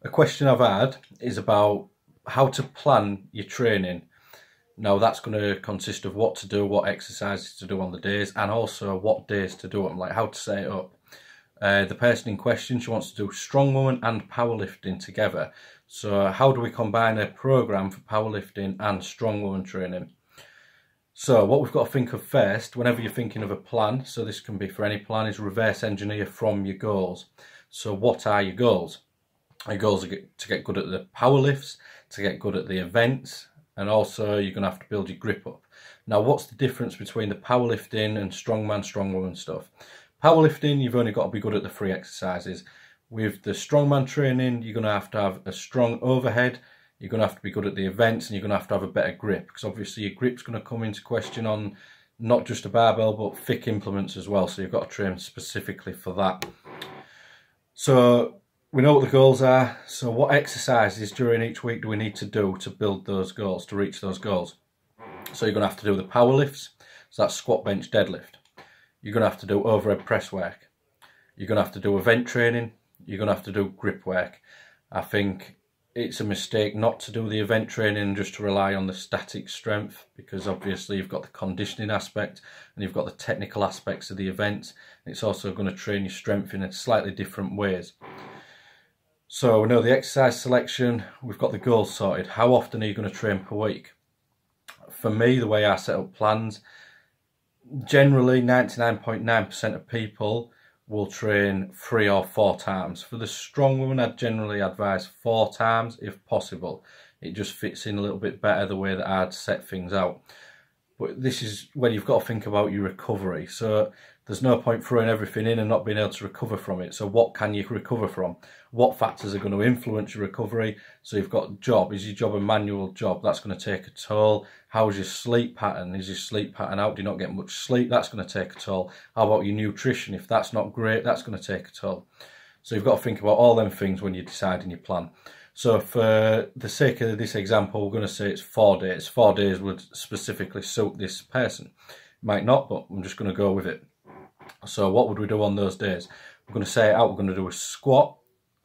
A question I've had is about how to plan your training. Now that's going to consist of what to do, what exercises to do on the days, and also what days to do them, like how to set it up. The person in question, she wants to do Strongwoman and powerlifting together. So how do we combine a program for powerlifting and Strongwoman training? So what we've got to think of first, whenever you're thinking of a plan, so this can be for any plan, is reverse engineer from your goals. So what are your goals? Your goals are to get good at the power lifts, to get good at the events, and also you're going to have to build your grip up. Now, what's the difference between the powerlifting and strongman, strongwoman stuff? Powerlifting, you've only got to be good at the free exercises. With the strongman training, you're going to have a strong overhead, you're going to have to be good at the events, and you're going to have a better grip, because obviously your grip's going to come into question on not just a barbell, but thick implements as well, so you've got to train specifically for that. So we know what the goals are, so what exercises during each week do we need to do to build those goals, to reach those goals? So you're going to have to do the power lifts, so that's squat, bench, deadlift. You're going to have to do overhead press work. You're going to have to do event training. You're going to have to do grip work. I think it's a mistake not to do the event training and just to rely on the static strength, because obviously you've got the conditioning aspect and you've got the technical aspects of the event. It's also going to train your strength in slightly different ways. So we know the exercise selection, we've got the goals sorted. How often are you going to train per week? For me, the way I set up plans, generally 99.9% of people will train 3 or 4 times. For the strong woman, I'd generally advise 4 times if possible. It just fits in a little bit better the way that I'd set things out. But this is when you've got to think about your recovery. So there's no point throwing everything in and not being able to recover from it. So what can you recover from? What factors are going to influence your recovery? So you've got job. Is your job a manual job? That's going to take a toll. How's your sleep pattern? Is your sleep pattern out? Do you not get much sleep? That's going to take a toll. How about your nutrition? If that's not great, that's going to take a toll. So you've got to think about all them things when you're deciding your plan. So for the sake of this example, we're going to say it's 4 days. 4 days would specifically suit this person. Might not, but I'm just going to go with it. So what would we do on those days? We're going to say it out. We're going to do a squat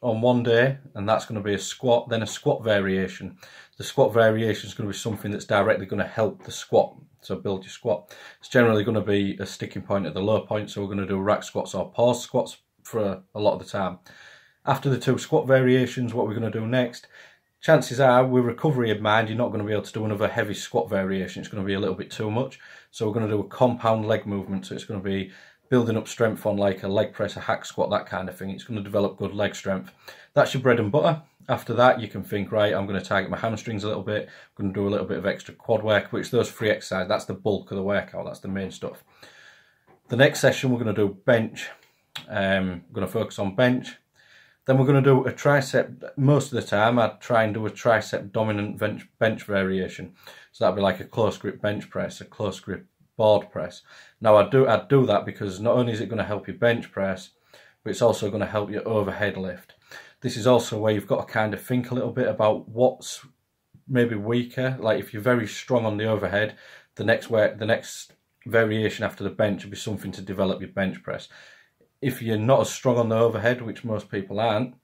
on one day, and that's going to be a squat, then a squat variation. The squat variation is going to be something that's directly going to help the squat. So build your squat. It's generally going to be a sticking point at the low point. So we're going to do rack squats or pause squats for a lot of the time. After the 2 squat variations, what we're going to do next, chances are, with recovery in mind, you're not going to be able to do another heavy squat variation. It's going to be a little bit too much. So we're going to do a compound leg movement. So it's going to be building up strength on like a leg press, a hack squat, that kind of thing. It's going to develop good leg strength. That's your bread and butter. After that, you can think, right, I'm going to target my hamstrings a little bit. I'm going to do a little bit of extra quad work, which those 3 exercises, that's the bulk of the workout. That's the main stuff. The next session, we're going to do bench. We're going to focus on bench. Then we're going to do a tricep. Most of the time, I'd try and do a tricep dominant bench variation. So that'd be like a close grip bench press, a close grip board press. Now I'd do that because not only is it going to help your bench press, but it's also going to help your overhead lift. This is also where you've got to kind of think a little bit about what's maybe weaker. Like if you're very strong on the overhead, the next variation after the bench would be something to develop your bench press. If you're not as strong on the overhead, which most people aren't,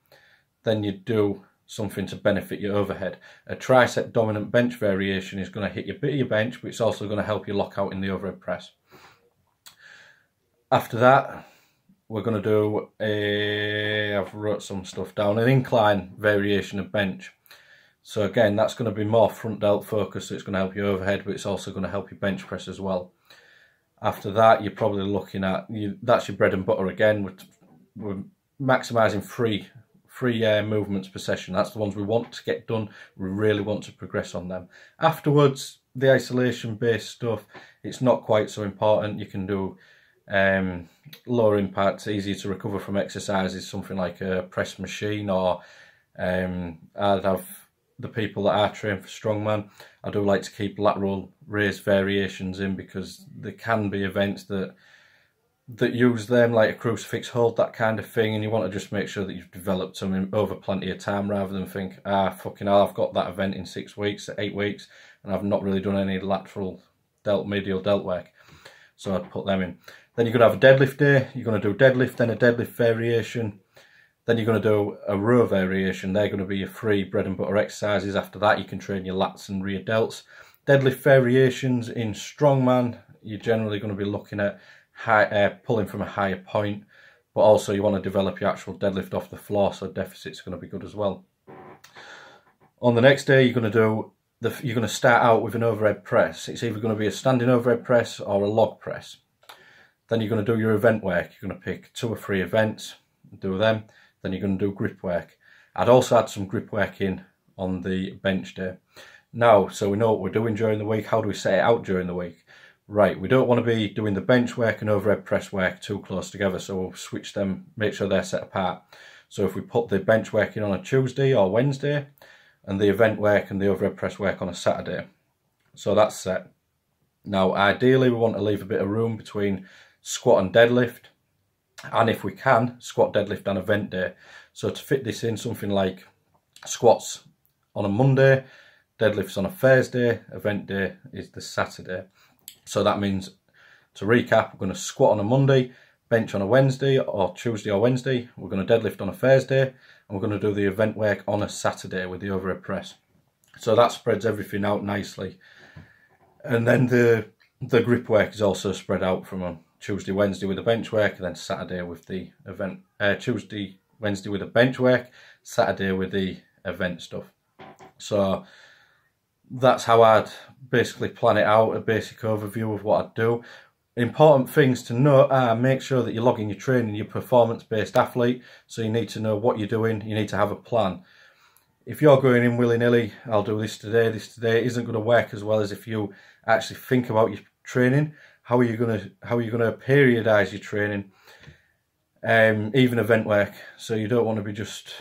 then you do something to benefit your overhead. A tricep dominant bench variation is going to hit your bit of your bench, but it's also going to help you lock out in the overhead press. After that, we're going to do I've wrote some stuff down, an incline variation of bench. So again, that's going to be more front delt focused, so it's going to help your overhead, but it's also going to help your bench press as well. After that, you're probably looking at, that's your bread and butter again. We're maximising three movements per session. That's the ones we want to get done. We really want to progress on them. Afterwards, the isolation based stuff, it's not quite so important. You can do lower impact, easier to recover from exercises, something like a press machine, or I'd have the people that are trained for strongman, I do like to keep lateral raise variations in, because there can be events that use them, like a crucifix hold, that kind of thing, and you want to just make sure that you've developed them over plenty of time, rather than think, fucking hell, I've got that event in 6 weeks, 8 weeks, and I've not really done any lateral delt, medial delt work. So I'd put them in. Then you're going to have a deadlift day. You're going to do deadlift, then a deadlift variation. Then you're going to do a row variation. They're going to be your free bread and butter exercises. After that, you can train your lats and rear delts. Deadlift variations in strongman, you're generally going to be looking at pulling from a higher point, but also you want to develop your actual deadlift off the floor, so deficits are going to be good as well. On the next day, you're going to start out with an overhead press. It's either going to be a standing overhead press or a log press. Then you're going to do your event work. You're going to pick 2 or 3 events, do them. Then you're going to do grip work. I'd also add some grip work in on the bench day. Now, so we know what we're doing during the week. How do we set it out during the week? Right, we don't want to be doing the bench work and overhead press work too close together, so we'll switch them, make sure they're set apart. So if we put the bench work in on a Tuesday or Wednesday, and the event work and the overhead press work on a Saturday. So that's set. Now, ideally, we want to leave a bit of room between squat and deadlift, and if we can, squat, deadlift and event day. So to fit this in, something like squats on a Monday, deadlifts on a Thursday, event day is the Saturday. So that means, to recap, we're going to squat on a Monday, bench on a Wednesday or Tuesday or Wednesday, we're going to deadlift on a Thursday, and we're going to do the event work on a Saturday with the overhead press. So that spreads everything out nicely. And then the grip work is also spread out from a Tuesday, Wednesday with the bench work, and then Saturday with the event. Tuesday, Wednesday with the bench work, Saturday with the event stuff. So that's how I'd basically plan it out, a basic overview of what I'd do. Important things to note are, make sure that you're logging your training, you're a performance-based athlete, so you need to know what you're doing, you need to have a plan. If you're going in willy-nilly, I'll do this today, it isn't going to work as well as if you actually think about your training. How are you going to periodise your training, even event work? So you don't want to be just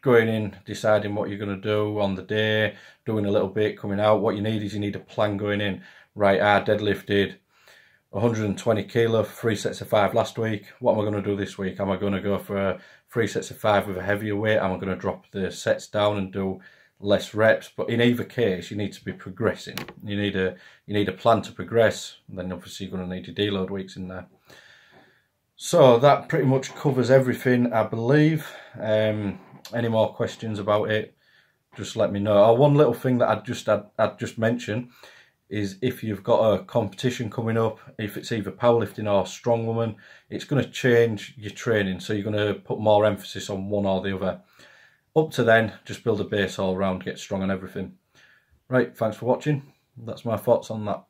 going in, deciding what you're going to do on the day, doing a little bit, coming out. What you need a plan going in. Right, I deadlifted 120 kilo, 3 sets of 5 last week. What am I going to do this week? Am I going to go for 3 sets of 5 with a heavier weight? Am I going to drop the sets down and do less reps? But in either case, you need to be progressing. You need a plan to progress. And then obviously you're going to need your deload weeks in there. So that pretty much covers everything, I believe. Any more questions about it, just let me know. One little thing that I'd just mention is, if you've got a competition coming up, if it's either powerlifting or strongwoman, it's going to change your training, so you're going to put more emphasis on one or the other. Up to then, just build a base all around, get strong on everything. Right, thanks for watching. That's my thoughts on that.